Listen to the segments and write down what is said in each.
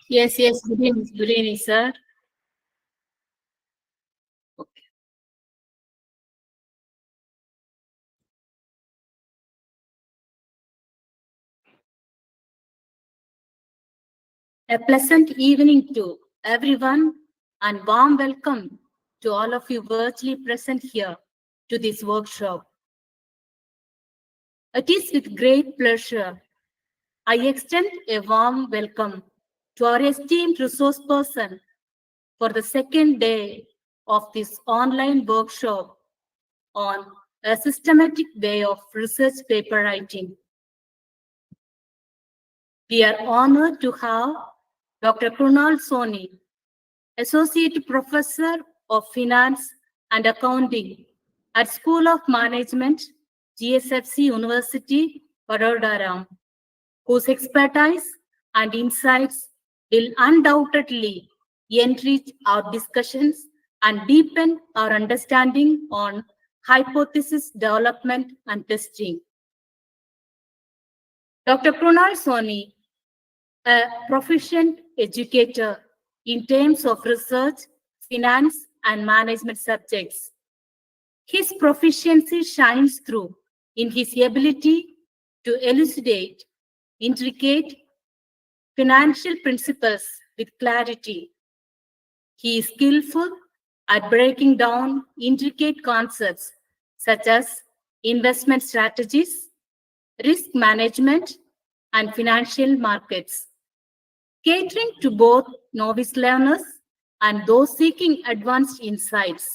Yes, yes. Good evening, sir. Okay. A pleasant evening to everyone and warm welcome to all of you virtually present here to this workshop. It is with great pleasure I extend a warm welcome to our esteemed resource person for the second day of this online workshop on a systematic way of research paper writing. We are honored to have Dr. Krunal Soni, Associate Professor of Finance and Accounting at School of Management, GSFC University, Vadodara, whose expertise and insights will undoubtedly enrich our discussions and deepen our understanding on hypothesis development and testing. Dr. Krunal Soni, a proficient educator in terms of research, finance, and management subjects. His proficiency shines through in his ability to elucidate intricate financial principles with clarity. He is skillful at breaking down intricate concepts such as investment strategies, risk management, and financial markets, catering to both novice learners and those seeking advanced insights.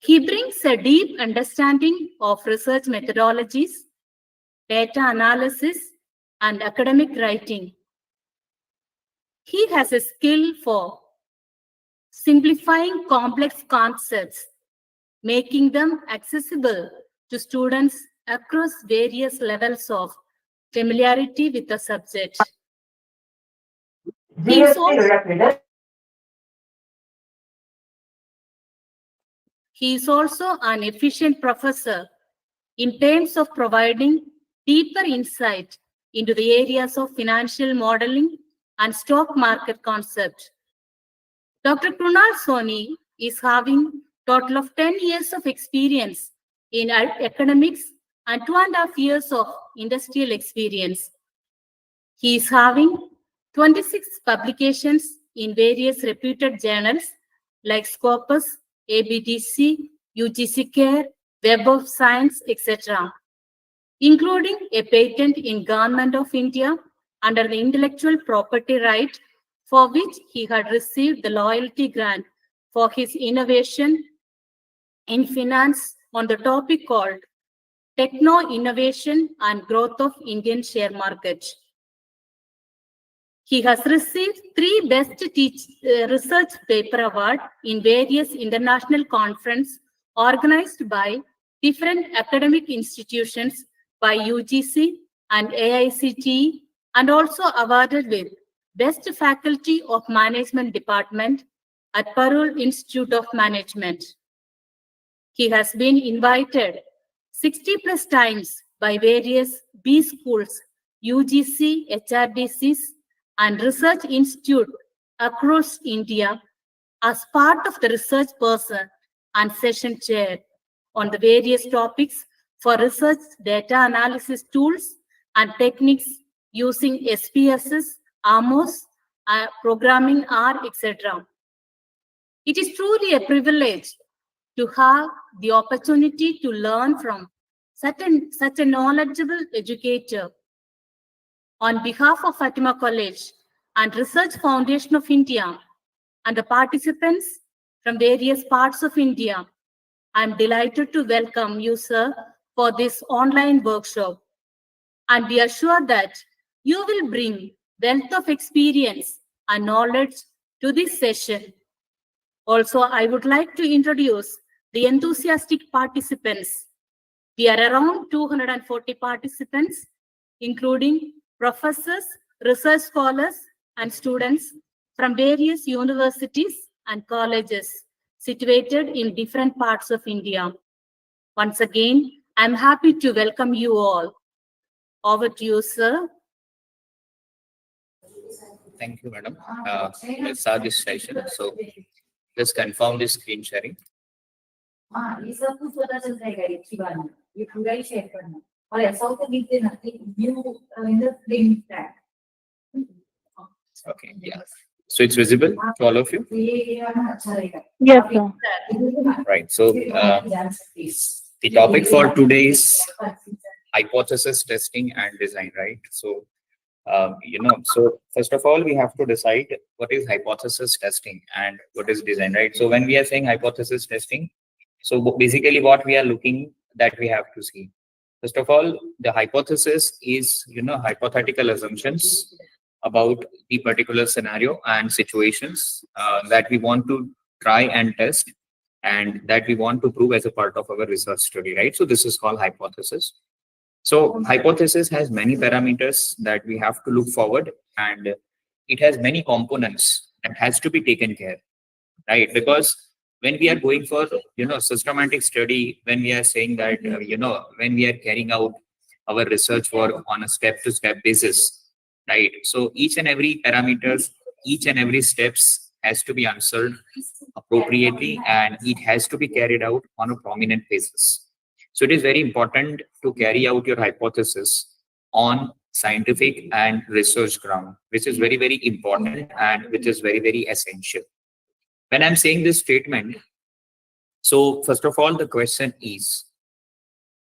He brings a deep understanding of research methodologies, data analysis, and academic writing. He has a skill for simplifying complex concepts, making them accessible to students across various levels of familiarity with the subject. He is also an efficient professor in terms of providing deeper insight into the areas of financial modeling and stock market concepts. Dr. Krunal Soni is having total of 10 years of experience in academics and 2.5 years of industrial experience. He is having 26 publications in various reputed journals like Scopus, ABDC, UGC-CARE, Web of Science, etc., including a patent in Government of India under the intellectual property right, for which he had received the loyalty grant for his innovation in finance on the topic called Techno Innovation and Growth of Indian Share Market. He has received 3 Best Research Paper Award in various international conferences organized by different academic institutions by UGC and AICTE, and also awarded with Best Faculty of Management Department at Parul Institute of Management. He has been invited 60 plus times by various B schools, UGC, HRDCs, and research institute across India as part of the research person and session chair on the various topics for research data analysis tools and techniques using SPSS, AMOS, programming R, etc. It is truly a privilege to have the opportunity to learn from such a knowledgeable educator. On behalf of Fatima College and Research Foundation of India and the participants from various parts of India, I am delighted to welcome you, sir, for this online workshop. And we are sure that you will bring wealth of experience and knowledge to this session. Also, I would like to introduce the enthusiastic participants. We are around 240 participants, including professors, research scholars, and students from various universities and colleges situated in different parts of India. Once again, I'm happy to welcome you all. Over to you, sir. Thank you, madam. Let's start this session. So just confirm the screen sharing. ये सब कुछ पता चलता है guide की बात में ये पूरा ही शेयर करना और ऐसा होता है कि ना you in the frame tag. Okay, yeah. So it's visible to all of you? Yes, sir. Right. So the topic for today is hypothesis testing and design, right? So, so first of all, we have to decide what is hypothesis testing and what is design, right? So when we are saying hypothesis testing, so basically what we are looking that we have to see. First of all, the hypothesis is, hypothetical assumptions about the particular scenario and situations that we want to try and test and that we want to prove as a part of our research study, right? So this is called hypothesis. So hypothesis has many parameters that we have to look forward, and it has many components that has to be taken care, right? Because when we are going for, systematic study, when we are saying that, when we are carrying out our research work on a step-to-step basis, right? So each and every parameters, each and every steps has to be answered appropriately, and it has to be carried out on a prominent basis. So it is very important to carry out your hypothesis on scientific and research ground, which is very, very important and which is very, very essential. When I'm saying this statement, so first of all, the question is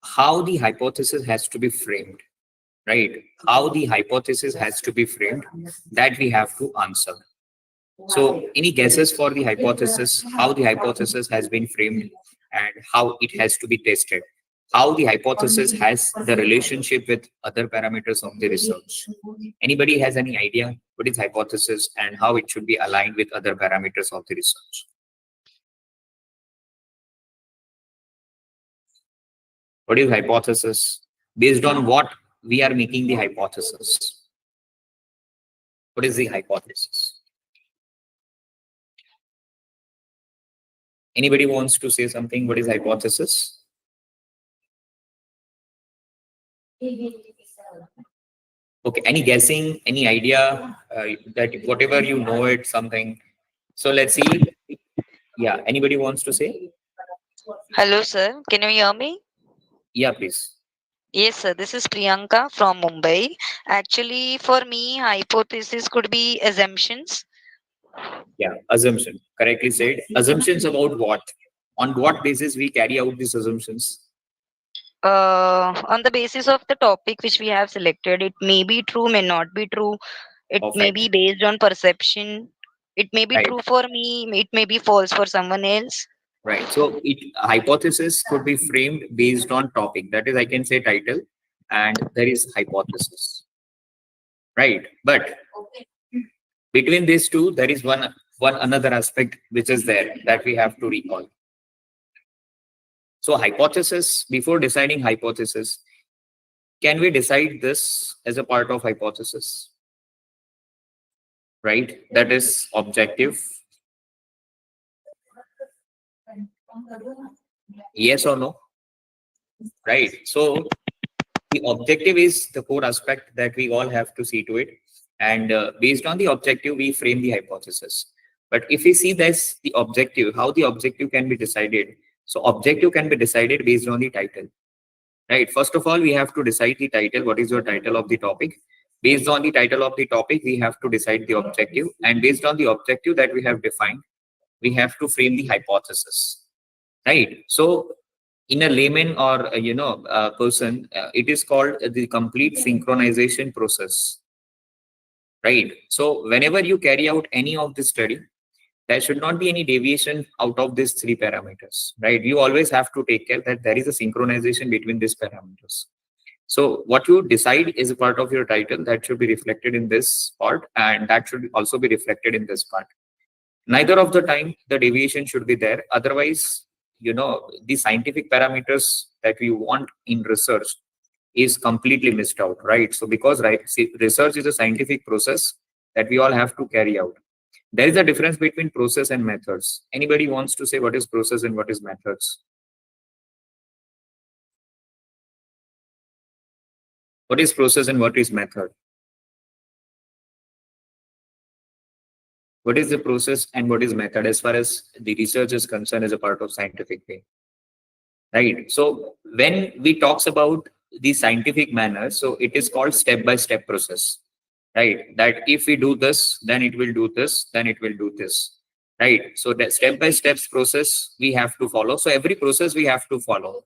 how the hypothesis has to be framed, right? How the hypothesis has to be framed, that we have to answer. So any guesses for the hypothesis, how the hypothesis has been framed and how it has to be tested? How the hypothesis has the relationship with other parameters of the research? Anybody has any idea what is hypothesis and how it should be aligned with other parameters of the research? What is hypothesis? Based on what we are making the hypothesis? What is the hypothesis? Anybody wants to say something? What is hypothesis? Okay, any guessing, any idea that whatever you know it, something. So let's see. Yeah, anybody wants to say? Hello, sir. Can you hear me? Yeah, please. Yes, sir. This is Priyanka from Mumbai. Actually, for me, hypothesis could be assumptions. Yeah, assumption. Correctly said. Assumptions about what? On what basis we carry out these assumptions? On the basis of the topic which we have selected, it may be true, may not be true. It may Perfect. be based on perception. It may be Right. true for me. It may be false for someone else. Right. So hypothesis could be framed based on topic. That is, I can say title, and there is hypothesis. Right. But between these two, there is one another aspect which is there that we have to recall. So hypothesis, before deciding hypothesis, can we decide this as a part of hypothesis? Right? That is objective. Yes or no? Right. So the objective is the core aspect that we all have to see to it. And based on the objective, we frame the hypothesis. But if we see this, the objective, how the objective can be decided. So objective can be decided based on the title. Right. First of all, we have to decide the title. What is your title of the topic? Based on the title of the topic, we have to decide the objective. And based on the objective that we have defined, we have to frame the hypothesis. Right. So in a layman or person, it is called the complete synchronization process. Right. So whenever you carry out any of this study, there should not be any deviation out of these three parameters, right? You always have to take care that there is a synchronization between these parameters. So what you decide is a part of your title that should be reflected in this part, and that should also be reflected in this part. Neither of the time the deviation should be there. Otherwise, the scientific parameters that we want in research is completely missed out, right? So because research is a scientific process that we all have to carry out. There is a difference between process and methods. Anybody wants to say what is process and what is methods? What is process and what is method? what is the process and what is method as far as the research is concerned as a part of scientific way, right? So when we talks about the scientific manner, so it is called step-by-step process, right? That if we do this, then it will do this, then it will do this, right? So that step-by-step process we have to follow. So every process we have to follow,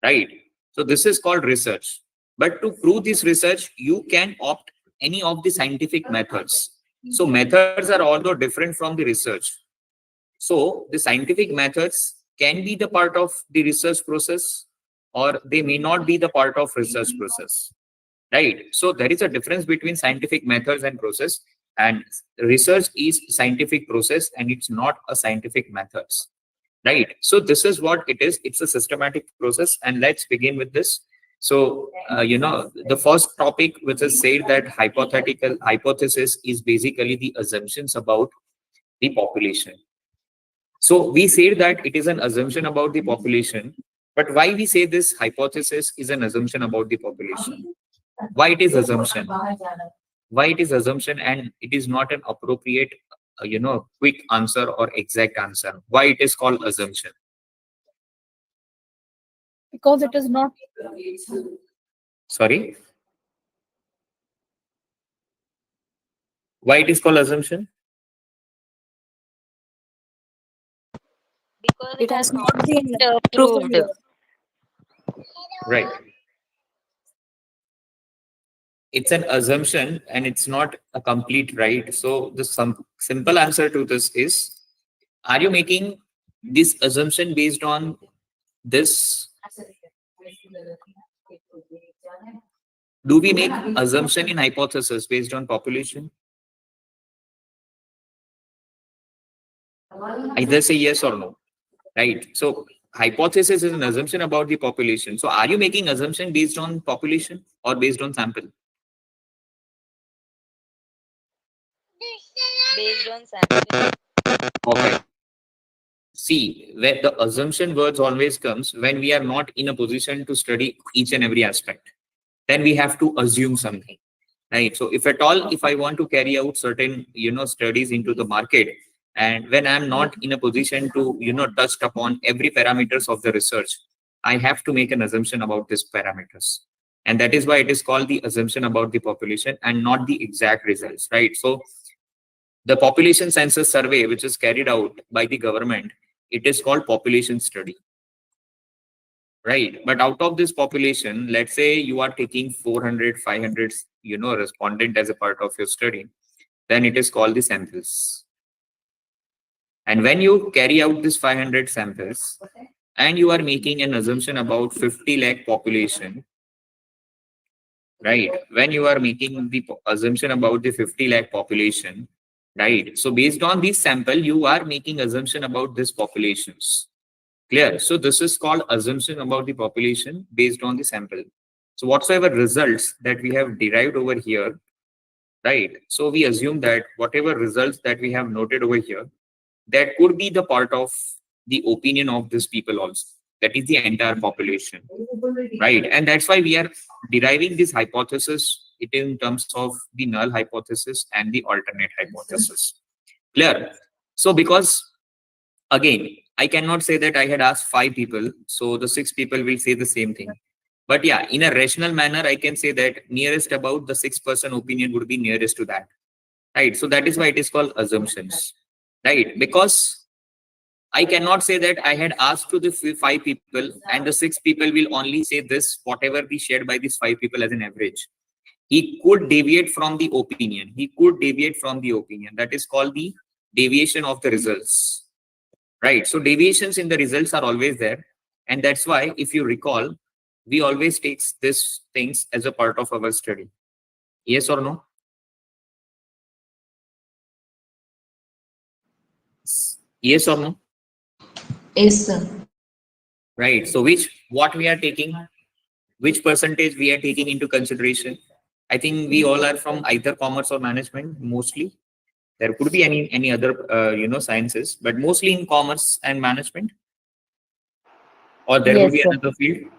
right? So this is called research. But to prove this research, you can opt any of the scientific methods. So methods are although different from the research. So the scientific methods can be the part of the research process, or they may not be the part of research process, right? So there is a difference between scientific methods and process, and research is scientific process and it's not a scientific methods, right? So this is what it is. It's a systematic process, and let's begin with this. So the first topic, which is said that hypothesis is basically the assumptions about the population. So we say that it is an assumption about the population, but why we say this hypothesis is an assumption about the population? Why it is assumption? Why it is assumption and it is not an appropriate, quick answer or exact answer? Why it is called assumption? Because it is not. Sorry? Why it is called assumption? Because It has not been proved. proven. Right. It's an assumption and it's not a complete right. So the simple answer to this is, are you making this assumption based on this? Do we make assumption in hypothesis based on population? Either say yes or no, right? So hypothesis is an assumption about the population. So are you making assumption based on population or based on sample? Based on sample. Okay. See, where the assumption words always comes when we are not in a position to study each and every aspect. Then we have to assume something, right? So if at all, if I want to carry out certain, studies into the market, and when I'm not in a position to, touch upon every parameters of the research, I have to make an assumption about these parameters. And that is why it is called the assumption about the population and not the exact results, right? So the population census survey, which is carried out by the government, it is called population study, right? But out of this population, let's say you are taking 400, 500, respondent as a part of your study, then it is called the samples. And when you carry out this 500 samples and you are making an assumption about 50 lakh population, right? When you are making the assumption about the 50 lakh population, right? So based on this sample, you are making assumption about this populations. Clear? So this is called assumption about the population based on the sample. So whatsoever results that we have derived over here, right? So we assume that whatever results that we have noted over here, that could be the part of the opinion of these people also. That is the entire population, right? And that's why we are deriving this hypothesis it in terms of the null hypothesis and the alternate hypothesis. Clear? So because again, I cannot say that I had asked 5 people, so the 6 people will say the same thing. But yeah, in a rational manner, I can say that nearest about the 6% opinion would be nearest to that, right? So that is why it is called assumptions, right? Because I cannot say that I had asked to the 5 people and the 6 people will only say this, whatever be shared by these 5 people as an average. He could deviate from the opinion. He could deviate from the opinion. That is called the deviation of the results, right? So deviations in the results are always there. And that's why, if you recall, we always take these things as a part of our study. Yes or no? Yes or no? Yes, sir. Right. So what we are taking, which percentage we are taking into consideration? I think we all are from either commerce or management, mostly. There could be any other sciences, but mostly in commerce and management. Or there would Yes, be sir. another field.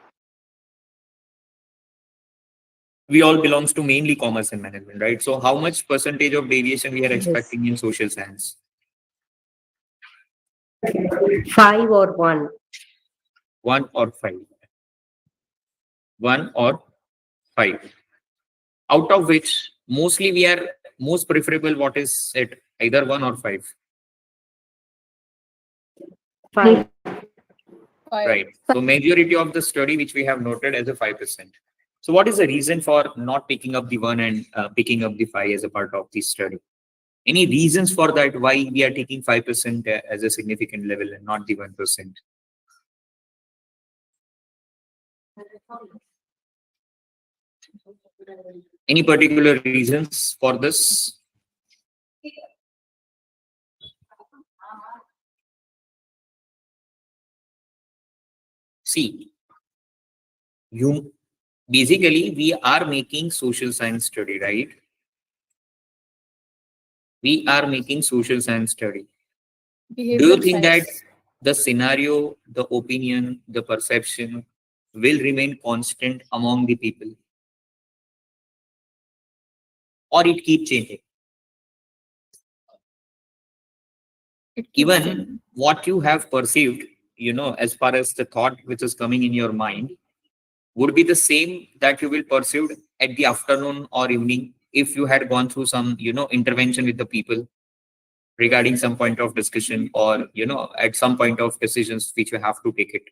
we all belongs to mainly commerce and management, right? So how much percentage of deviation we are expecting in social science? 5 or 1. 1 or 5? 1 or 5. Out of which mostly we are most preferable, what is it? Either 1 or 5. 5. Right. So majority of the study which we have noted as a 5%. So what is the reason for not picking up the 1 and picking up the 5 as a part of the study? Any reasons for that, why we are taking 5% as a significant level and not the 1%? Any particular reasons for this? See, you basically we are making social science study, right? We are making social science study. Do you think that the scenario, the opinion, the perception will remain constant among the people? Or it keep changing? Even what you have perceived, as far as the thought which is coming in your mind, would be the same that you will perceive at the afternoon or evening if you had gone through some, intervention with the people regarding some point of discussion or, at some point of decisions which you have to take it.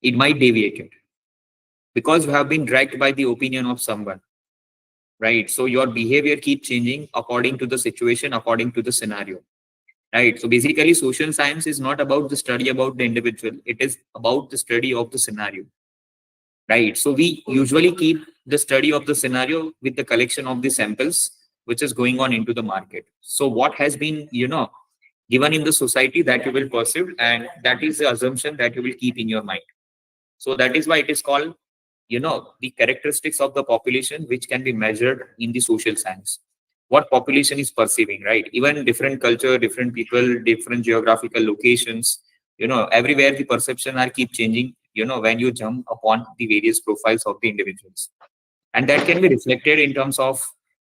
It might deviate it because you have been dragged by the opinion of someone, right? So your behavior keeps changing according to the situation, according to the scenario, right? So basically social science is not about the study about the individual. It is about the study of the scenario, right? So we usually keep the study of the scenario with the collection of the samples which is going on into the market. So what has been, given in the society that you will perceive, and that is the assumption that you will keep in your mind. So that is why it is called, the characteristics of the population which can be measured in the social science. What population is perceiving, right? Even different culture, different people, different geographical locations, everywhere the perception are keep changing, when you jump upon the various profiles of the individuals. And that can be reflected in terms of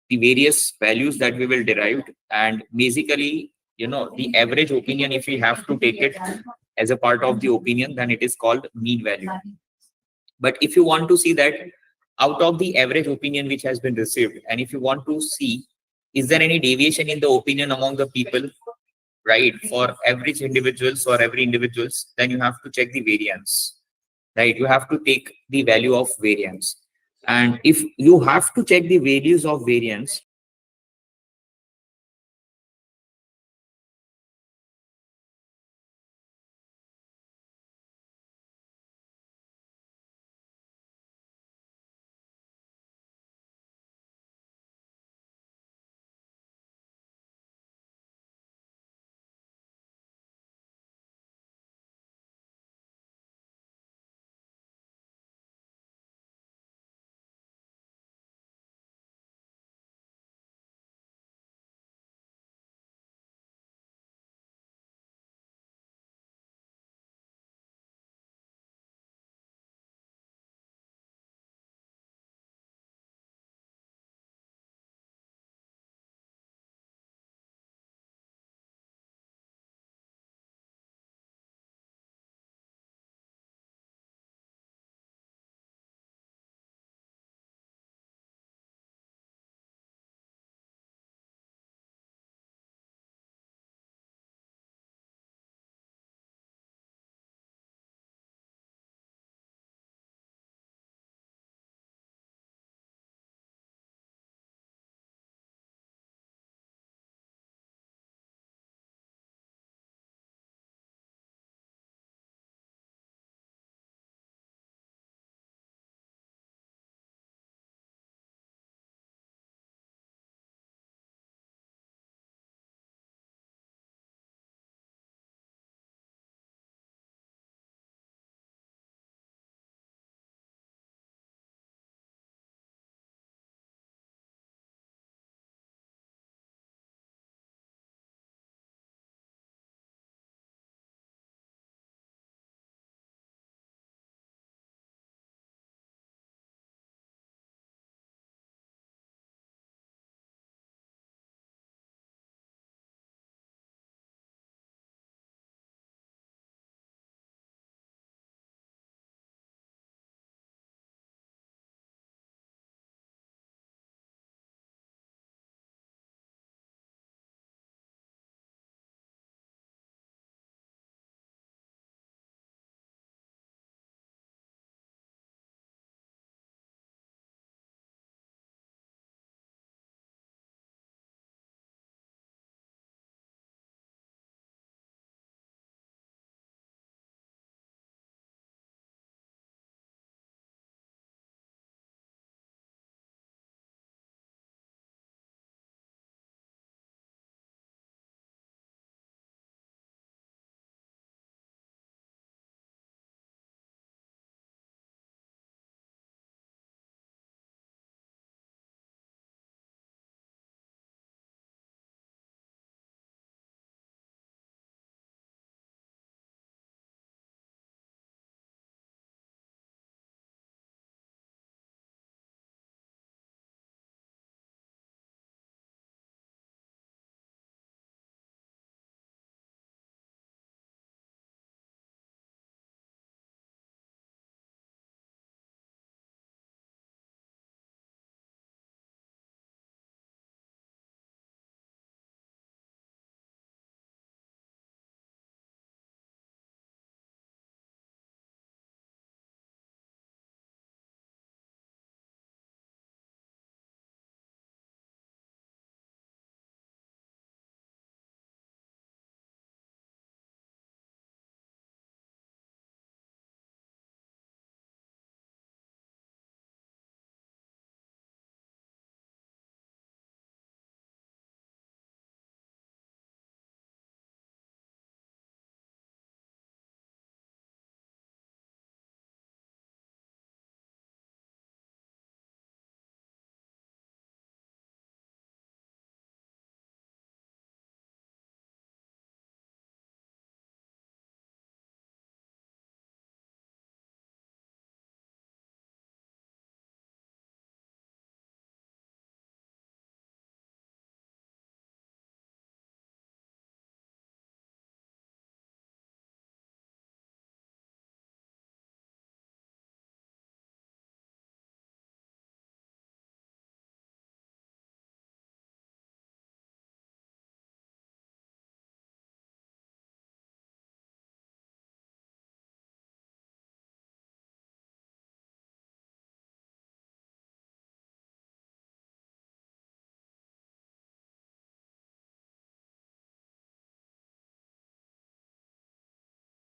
the various values that we will derive. And basically, the average opinion, if we have to take it as a part of the opinion, then it is called mean value. But if you want to see that out of the average opinion which has been received, and if you want to see, is there any deviation in the opinion among the people, right? For average individuals or every individuals, then you have to check the variance, right? You have to take the value of variance. And if you have to check the values of variance,